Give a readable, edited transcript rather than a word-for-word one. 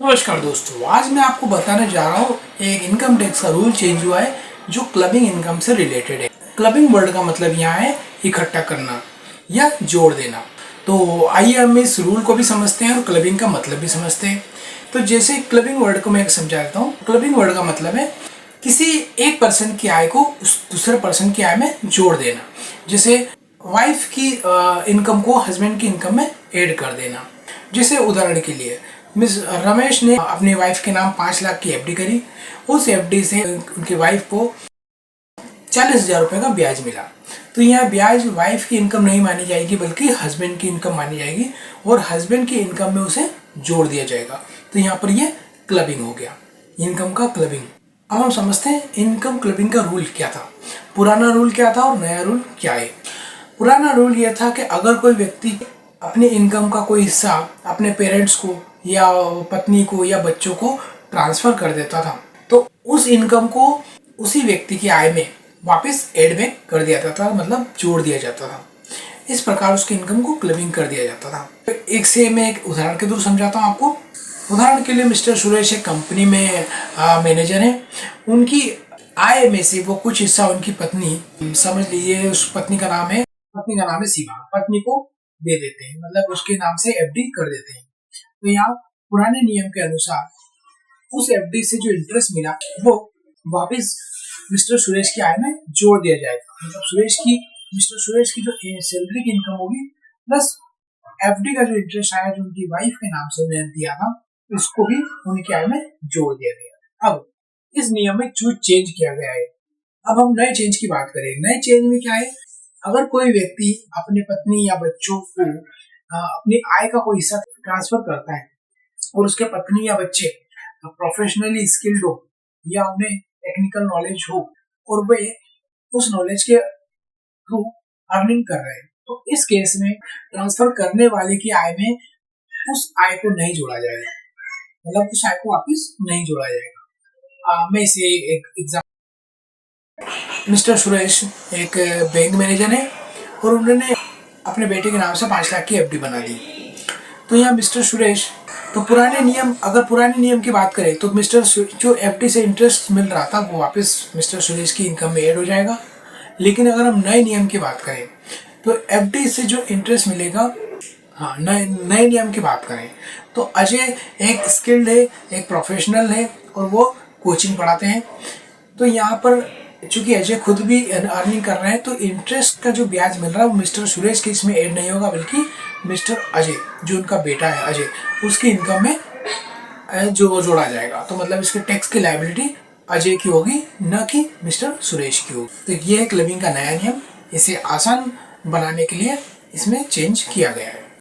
नमस्कार दोस्तों, आज मैं आपको बताने जा रहा हूँ एक इनकम टैक्स का रूल चेंज हुआ है जो क्लबिंग इनकम से रिलेटेड है। क्लबिंग वर्ड का मतलब यहाँ है इकट्ठा करना या जोड़ देना। तो आइए हम इस रूल को भी समझते हैं और क्लबिंग का मतलब भी समझते हैं। तो जैसे क्लबिंग वर्ड को मैं समझा देता हूँ। क्लबिंग वर्ड का मतलब है किसी एक पर्सन की आय को उस दूसरे पर्सन की आय में जोड़ देना। जैसे वाइफ की इनकम को हस्बैंड की इनकम में ऐड कर देना। जैसे उदाहरण के लिए मिस रमेश ने अपनी वाइफ के नाम 5 लाख की एफडी करी। उस एफडी से उनकी वाइफ को 40,000 रुपये का ब्याज मिला। तो यहाँ ब्याज वाइफ की इनकम नहीं मानी जाएगी बल्कि हस्बैंड की इनकम मानी जाएगी और हस्बैंड की इनकम में उसे जोड़ दिया जाएगा। तो यहाँ पर ये क्लबिंग हो गया, इनकम का क्लबिंग। अब हम समझते हैं इनकम क्लबिंग का रूल क्या था, पुराना रूल क्या था और नया रूल क्या है। पुराना रूल यह था कि अगर कोई व्यक्ति अपनी इनकम का कोई हिस्सा अपने पेरेंट्स को या पत्नी को या बच्चों को ट्रांसफर कर देता था तो उस इनकम को उसी व्यक्ति की आय में वापस एड बैक कर दिया जाता था, मतलब जोड़ दिया जाता था। इस प्रकार उसकी इनकम को क्लबिंग कर दिया जाता था। एक से मैं एक उदाहरण के थ्रू समझाता हूँ आपको। उदाहरण के लिए मिस्टर सुरेश एक कंपनी में मैनेजर हैं। उनकी आय में से वो कुछ हिस्सा उनकी पत्नी, समझ लीजिए उस पत्नी का नाम है सीमा, पत्नी को दे देते हैं, मतलब उसके नाम से एफडी कर देते हैं। तो यहाँ पुराने नियम के अनुसार उस एफडी से जो इंटरेस्ट मिला वो वापस मिस्टर सुरेश की आय में जोड़ दिया जाएगा। मतलब मिस्टर सुरेश की जो सैलरी की इनकम होगी प्लस एफडी का जो इंटरेस्ट आया जो उनकी वाइफ के नाम से उन्हें दिया था उसको भी उनकी आय में जोड़ दिया गया। अब इस नियम में कुछ चेंज किया गया है। अब हम नए चेंज की बात करें। नए चेंज में क्या है, अगर कोई व्यक्ति अपनी पत्नी या बच्चों को अपनी आय का कोई हिस्सा ट्रांसफर करता है और उसके पत्नी या बच्चे प्रोफेशनली स्किल्ड हो या उन्हें टेक्निकल नॉलेज हो और वे उस नॉलेज के थ्रू अर्निंग कर रहे हैं, तो इस केस में ट्रांसफर करने वाले की आय में उस आय को नहीं जोड़ा जाएगा, मतलब उस आय को वापस नहीं जोड़ा जाएगा। मैं इसे एक एग्जाम्पल, मिस्टर सुरेश एक बैंक मैनेजर है और उन्होंने अपने बेटे के नाम से 5 लाख की एफडी बना दी। तो यहाँ मिस्टर सुरेश, तो पुराने नियम की बात करें तो मिस्टर जो एफडी से इंटरेस्ट मिल रहा था वो वापस मिस्टर सुरेश की इनकम में ऐड हो जाएगा। लेकिन अगर हम नए नियम की बात करें तो एफडी से जो इंटरेस्ट मिलेगा, हाँ नए नियम की बात करें तो अजय एक स्किल्ड है, एक प्रोफेशनल है और वो कोचिंग पढ़ाते हैं। तो यहाँ पर चूंकि अजय खुद भी अर्निंग कर रहे हैं तो इंटरेस्ट का जो ब्याज मिल रहा है वो मिस्टर सुरेश के इसमें ऐड नहीं होगा बल्कि मिस्टर अजय जो उनका बेटा है अजय उसकी इनकम में जो जोड़ा जाएगा। तो मतलब इसके टैक्स की लायबिलिटी अजय की होगी न कि मिस्टर सुरेश की होगी। तो ये है क्लबिंग का नया नियम। इसे आसान बनाने के लिए इसमें चेंज किया गया है।